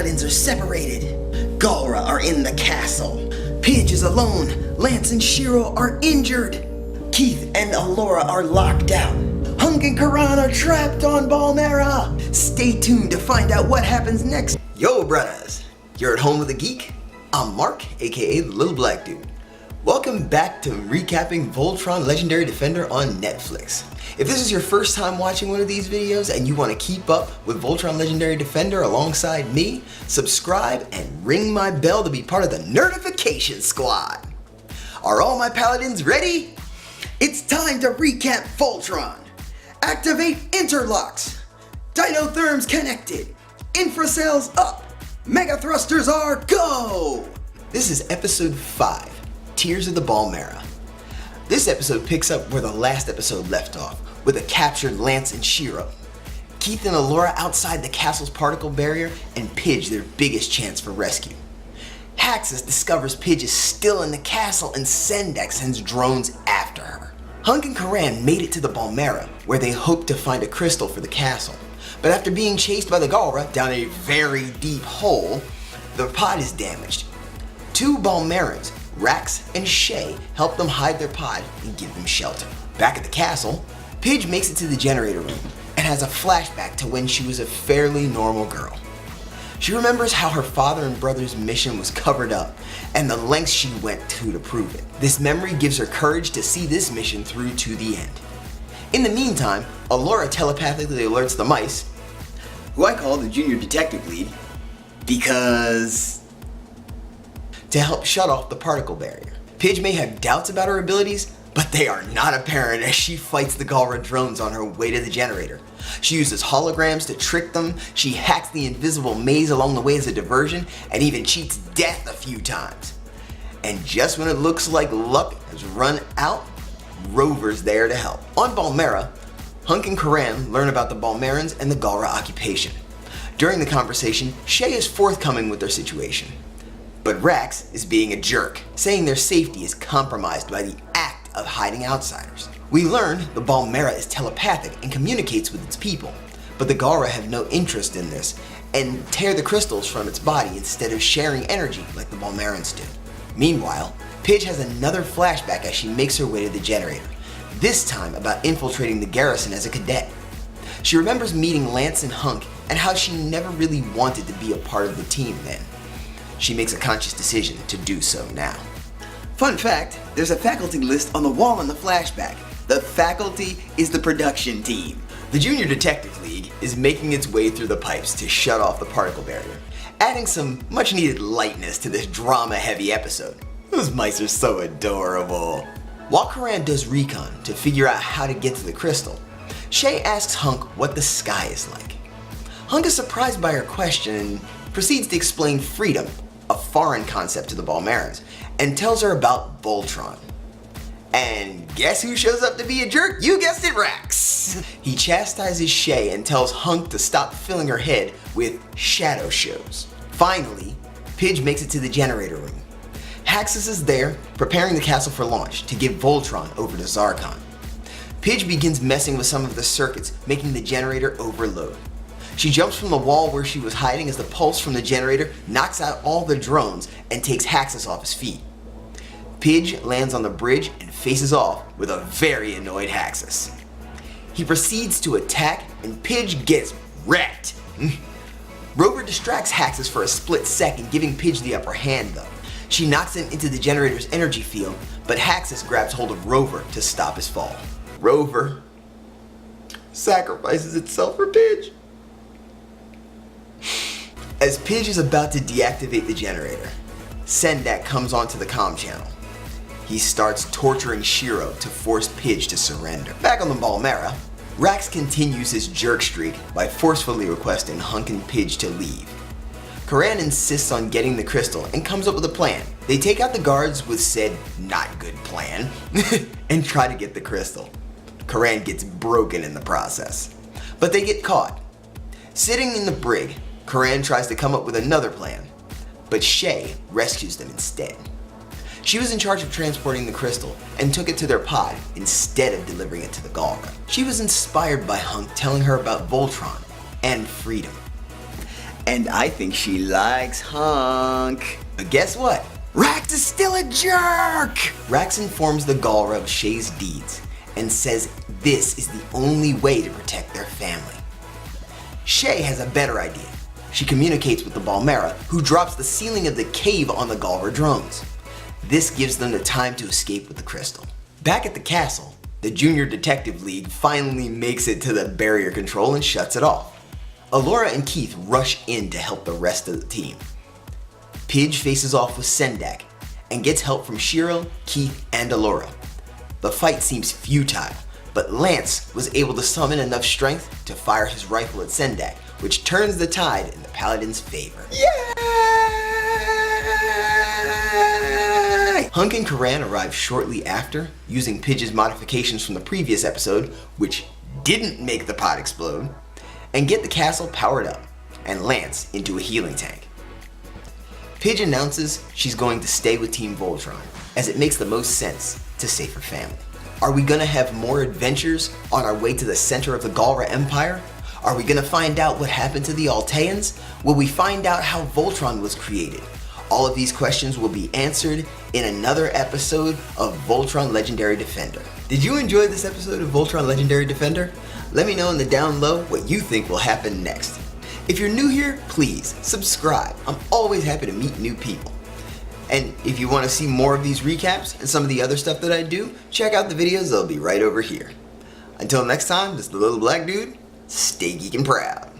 paladins are separated. Galra are in the castle. Pidge is alone. Lance and Shiro are injured. Keith and Alora are locked out. Hunk and Karan are trapped on Balmera. Stay tuned to find out what happens next. Yo, Bruddahs! You're at home with a geek? I'm Mark, aka the Little Black Dude. Welcome back to recapping Voltron Legendary Defender on Netflix. If this is your first time watching one of these videos and you want to keep up with Voltron Legendary Defender alongside me, subscribe and ring my bell to be part of the Nerdification Squad. Are all my paladins ready? It's time to recap Voltron. Activate interlocks. Dinotherms connected. Infracells up. Mega thrusters are go! This is episode 5, Tears of the Balmera. This episode picks up where the last episode left off, with a captured Lance and Shiro. Keith and Alora outside the castle's particle barrier, and Pidge their biggest chance for rescue. Haxus discovers Pidge is still in the castle and Sendak sends drones after her. Hunk and Karan made it to the Balmera, where they hoped to find a crystal for the castle. But after being chased by the Galra down a very deep hole, the pod is damaged. Two Balmerans, Rax and Shay, help them hide their pod and give them shelter. Back at the castle, Pidge makes it to the generator room and has a flashback to when she was a fairly normal girl. She remembers how her father and brother's mission was covered up and the lengths she went to prove it. This memory gives her courage to see this mission through to the end. In the meantime, Alora telepathically alerts the mice, who I call the junior detective lead, because to help shut off the particle barrier. Pidge may have doubts about her abilities, but they are not apparent as she fights the Galra drones on her way to the generator. She uses holograms to trick them, she hacks the invisible maze along the way as a diversion, and even cheats death a few times. And just when it looks like luck has run out, Rover's there to help. On Balmera, Hunk and Karan learn about the Balmerans and the Galra occupation. During the conversation, Shay is forthcoming with their situation. But Rax is being a jerk, saying their safety is compromised by the act of hiding outsiders. We learn the Balmera is telepathic and communicates with its people, but the Galra have no interest in this and tear the crystals from its body instead of sharing energy like the Balmerans do. Meanwhile, Pidge has another flashback as she makes her way to the generator, this time about infiltrating the garrison as a cadet. She remembers meeting Lance and Hunk and how she never really wanted to be a part of the team then. She makes a conscious decision to do so now. Fun fact, there's a faculty list on the wall in the flashback. The faculty is the production team. The Junior Detective League is making its way through the pipes to shut off the particle barrier, adding some much needed lightness to this drama-heavy episode. Those mice are so adorable. While Karan does recon to figure out how to get to the crystal, Shay asks Hunk what the sky is like. Hunk is surprised by her question and proceeds to explain freedom, a foreign concept to the Balmerans, and tells her about Voltron. And guess who shows up to be a jerk? You guessed it, Rax! He chastises Shay and tells Hunk to stop filling her head with shadow shows. Finally, Pidge makes it to the generator room. Haxus is there, preparing the castle for launch to give Voltron over to Zarkon. Pidge begins messing with some of the circuits, making the generator overload. She jumps from the wall where she was hiding as the pulse from the generator knocks out all the drones and takes Haxus off his feet. Pidge lands on the bridge and faces off with a very annoyed Haxus. He proceeds to attack and Pidge gets wrecked. Rover distracts Haxus for a split second, giving Pidge the upper hand though. She knocks him into the generator's energy field, but Haxus grabs hold of Rover to stop his fall. Rover sacrifices itself for Pidge. As Pidge is about to deactivate the generator, Sendak comes onto the comm channel. He starts torturing Shiro to force Pidge to surrender. Back on the Balmera, Rax continues his jerk streak by forcefully requesting Hunk and Pidge to leave. Karan insists on getting the crystal and comes up with a plan. They take out the guards with said not good plan and try to get the crystal. Karan gets broken in the process, but they get caught. Sitting in the brig, Karan tries to come up with another plan, but Shay rescues them instead. She was in charge of transporting the crystal and took it to their pod instead of delivering it to the Galra. She was inspired by Hunk telling her about Voltron and freedom. And I think she likes Hunk. But guess what? Rax is still a jerk! Rax informs the Galra of Shay's deeds and says this is the only way to protect their family. Shay has a better idea. She communicates with the Balmera, who drops the ceiling of the cave on the Galra drones. This gives them the time to escape with the crystal. Back at the castle, the Junior Detective League finally makes it to the barrier control and shuts it off. Alora and Keith rush in to help the rest of the team. Pidge faces off with Sendak and gets help from Shiro, Keith, and Alora. The fight seems futile, but Lance was able to summon enough strength to fire his rifle at Sendak, which turns the tide in the Paladin's favor. Yay! Hunk and Karan arrive shortly after, using Pidge's modifications from the previous episode, which didn't make the pot explode, and get the castle powered up, and Lance into a healing tank. Pidge announces she's going to stay with Team Voltron, as it makes the most sense to save her family. Are we gonna have more adventures on our way to the center of the Galra Empire? Are we gonna find out what happened to the Alteans? Will we find out how Voltron was created? All of these questions will be answered in another episode of Voltron Legendary Defender. Did you enjoy this episode of Voltron Legendary Defender? Let me know in the down low what you think will happen next. If you're new here, please subscribe. I'm always happy to meet new people. And if you want to see more of these recaps and some of the other stuff that I do, check out the videos, they'll be right over here. Until next time, this is the little black dude. Stay geek and proud.